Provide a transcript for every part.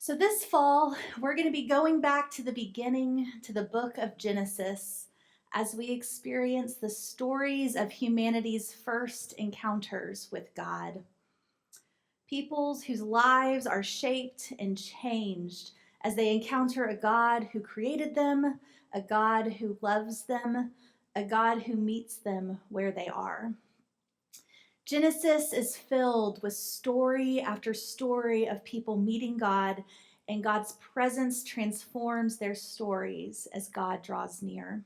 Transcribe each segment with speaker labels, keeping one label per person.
Speaker 1: So, this fall, we're going to be going back to the beginning, to the book of Genesis, as we experience the stories of humanity's first encounters with God. Peoples whose lives are shaped and changed as they encounter a God who created them, a God who loves them, a God who meets them where they are. Genesis is filled with story after story of people meeting God, and God's presence transforms their stories as God draws near.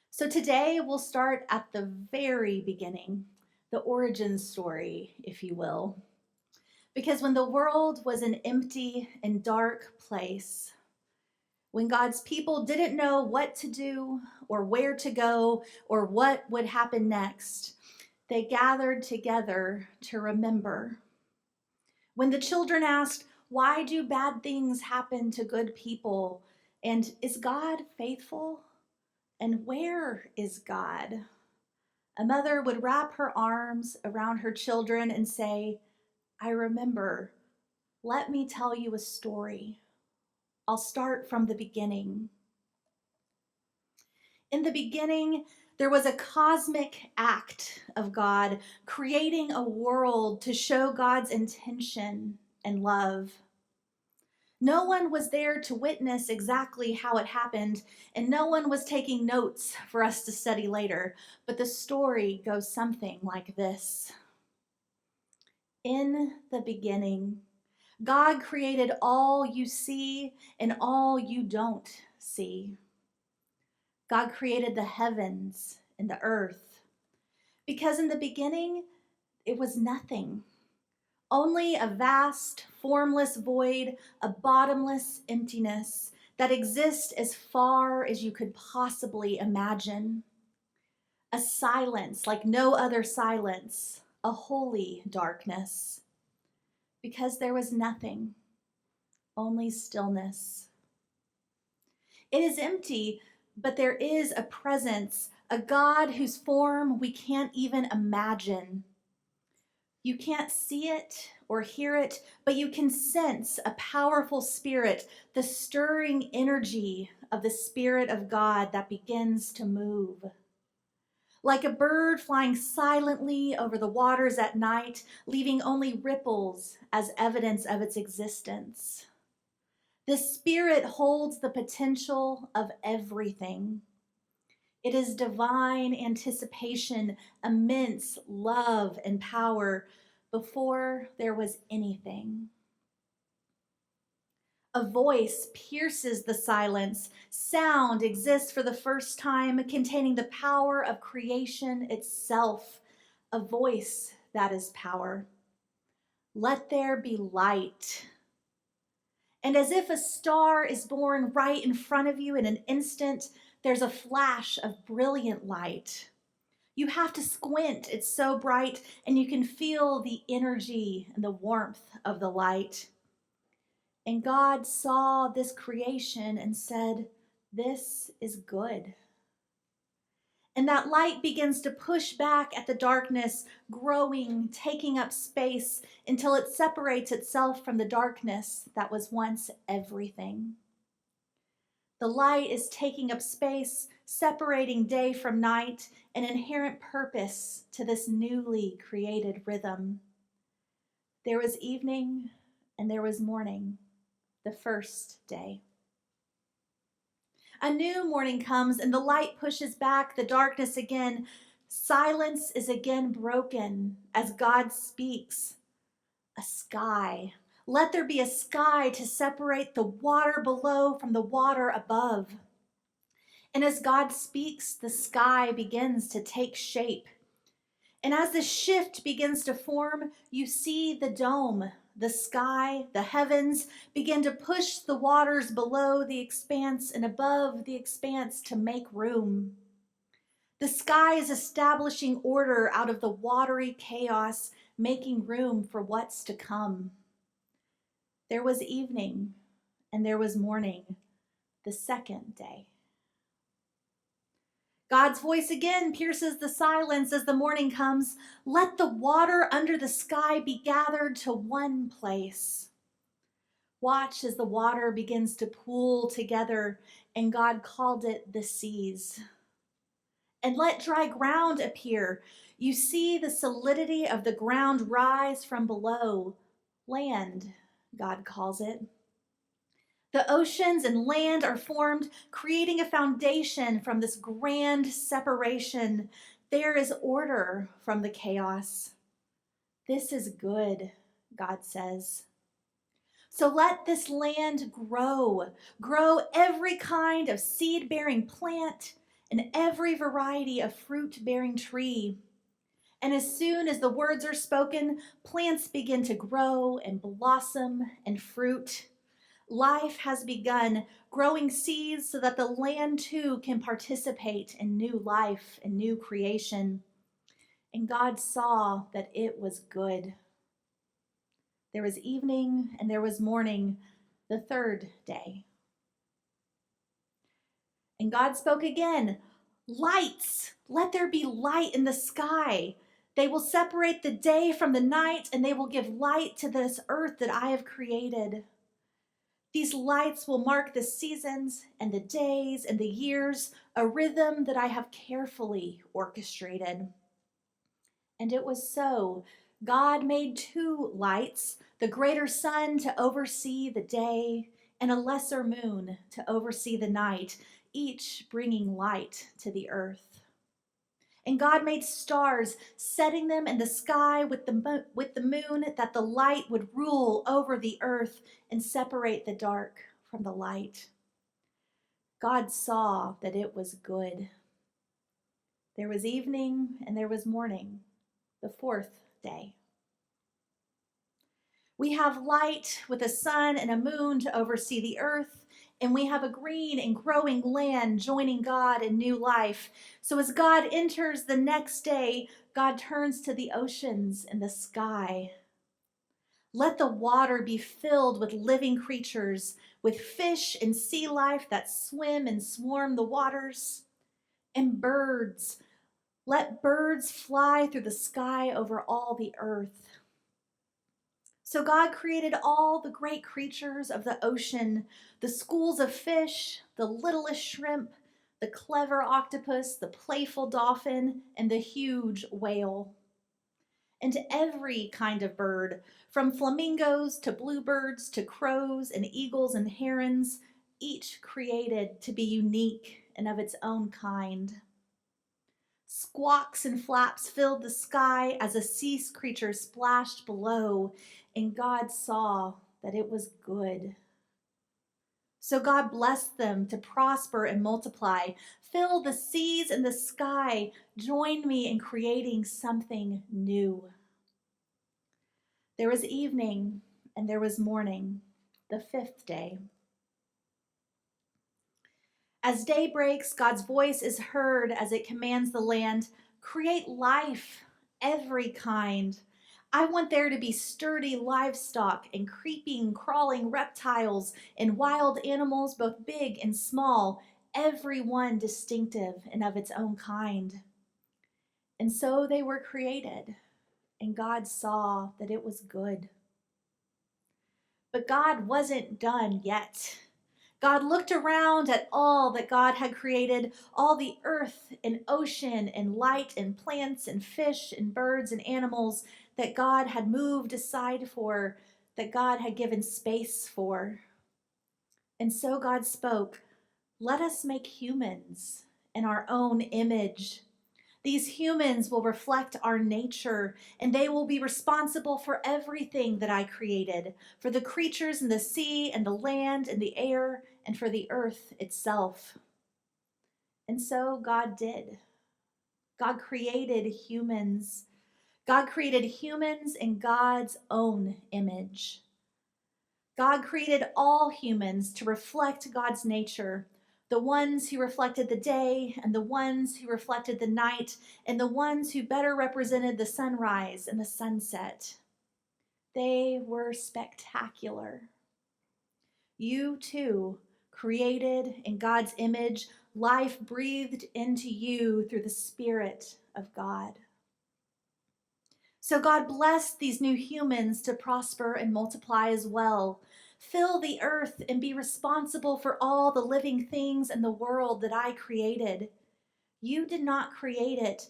Speaker 1: So today we'll start at the very beginning, the origin story, if you will. Because when the world was an empty and dark place, when God's people didn't know what to do or where to go or what would happen next, they gathered together to remember. When the children asked, "Why do bad things happen to good people? And is God faithful? And where is God?" A mother would wrap her arms around her children and say, "I remember. Let me tell you a story. I'll start from the beginning." In the beginning, there was a cosmic act of God creating a world to show God's intention and love. No one was there to witness exactly how it happened, and no one was taking notes for us to study later, but the story goes something like this. In the beginning, God created all you see and all you don't see. God created the heavens and the earth, because in the beginning, it was nothing. Only a vast, formless void, a bottomless emptiness that exists as far as you could possibly imagine. A silence like no other silence, a holy darkness. Because there was nothing, only stillness. It is empty, but there is a presence, a God whose form we can't even imagine. You can't see it or hear it, but you can sense a powerful spirit, the stirring energy of the Spirit of God that begins to move. Like a bird flying silently over the waters at night, leaving only ripples as evidence of its existence. The Spirit holds the potential of everything. It is divine anticipation, immense love and power before there was anything. A voice pierces the silence. Sound exists for the first time, containing the power of creation itself. A voice that is power. Let there be light. And as if a star is born right in front of you in an instant, there's a flash of brilliant light. You have to squint, it's so bright, and you can feel the energy and the warmth of the light. And God saw this creation and said, "This is good." And that light begins to push back at the darkness, growing, taking up space until it separates itself from the darkness that was once everything. The light is taking up space, separating day from night, an inherent purpose to this newly created rhythm. There was evening and there was morning, the first day. A new morning comes and the light pushes back the darkness again. Silence is again broken as God speaks. A sky. Let there be a sky to separate the water below from the water above. And as God speaks, the sky begins to take shape. And as the shift begins to form, you see the dome, the sky, the heavens begin to push the waters below the expanse and above the expanse to make room. The sky is establishing order out of the watery chaos, making room for what's to come. There was evening and there was morning, the second day. God's voice again pierces the silence as the morning comes. Let the water under the sky be gathered to one place. Watch as the water begins to pool together, and God called it the seas. And let dry ground appear. You see the solidity of the ground rise from below. Land, God calls it. The oceans and land are formed, creating a foundation from this grand separation. There is order from the chaos. This is good, God says. So let this land grow. Grow every kind of seed-bearing plant and every variety of fruit-bearing tree. And as soon as the words are spoken, plants begin to grow and blossom and fruit. Life has begun, growing seeds so that the land too can participate in new life and new creation. And God saw that it was good. There was evening and there was morning, the third day. And God spoke again, lights, let there be light in the sky. They will separate the day from the night, and they will give light to this earth that I have created. These lights will mark the seasons and the days and the years, a rhythm that I have carefully orchestrated. And it was so. God made two lights, the greater sun to oversee the day, and a lesser moon to oversee the night, each bringing light to the earth. And God made stars, setting them in the sky with the moon, that the light would rule over the earth and separate the dark from the light. God saw that it was good. There was evening and there was morning, the fourth day. We have light with a sun and a moon to oversee the earth, and we have a green and growing land joining God in new life. So as God enters the next day, God turns to the oceans and the sky. Let the water be filled with living creatures, with fish and sea life that swim and swarm the waters, and birds. Let birds fly through the sky over all the earth. So God created all the great creatures of the ocean, the schools of fish, the littlest shrimp, the clever octopus, the playful dolphin, and the huge whale. And every kind of bird, from flamingos to bluebirds to crows and eagles and herons, each created to be unique and of its own kind. Squawks and flaps filled the sky as a sea creature splashed below, and God saw that it was good. So God blessed them to prosper and multiply. Fill the seas and the sky. Join me in creating something new. There was evening and there was morning, the fifth day. As day breaks, God's voice is heard as it commands the land, create life, every kind. I want there to be sturdy livestock and creeping, crawling reptiles and wild animals, both big and small, every one distinctive and of its own kind. And so they were created, and God saw that it was good. But God wasn't done yet. God looked around at all that God had created, all the earth and ocean and light and plants and fish and birds and animals that God had moved aside for, that God had given space for. And so God spoke, let us make humans in our own image. These humans will reflect our nature, and they will be responsible for everything that I created, for the creatures in the sea and the land and the air, and for the earth itself. And so God did. God created humans. God created humans in God's own image. God created all humans to reflect God's nature, the ones who reflected the day and the ones who reflected the night and the ones who better represented the sunrise and the sunset. They were spectacular. You too, created in God's image, life breathed into you through the Spirit of God. So God blessed these new humans to prosper and multiply as well. fill the earth, and be responsible for all the living things in the world that I created. You did not create it,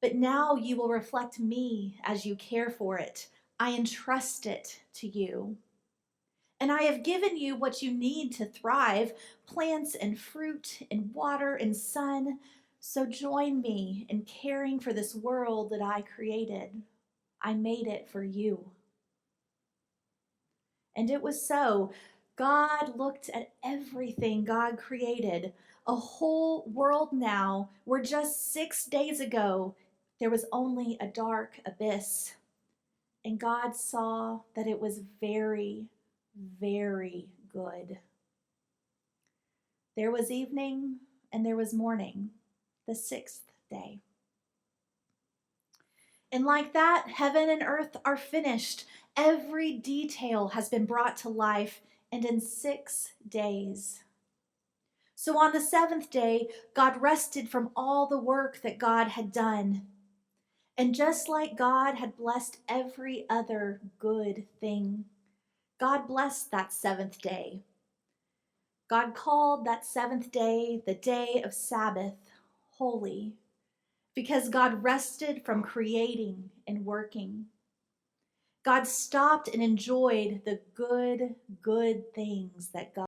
Speaker 1: but now you will reflect me as you care for it. I entrust it to you. And I have given you what you need to thrive, plants and fruit and water and sun. So join me in caring for this world that I created. I made it for you. And it was so. God looked at everything God created, a whole world now, where just 6 days ago there was only a dark abyss. And God saw that it was very, very good. There was evening and there was morning, the 6th day. And like that, heaven and earth are finished. Every detail has been brought to life, and in 6 days. So on the 7th day, God rested from all the work that God had done. And just like God had blessed every other good thing, God blessed that 7th day. God called that 7th day the day of Sabbath, holy, because God rested from creating and working. God stopped and enjoyed the good things that God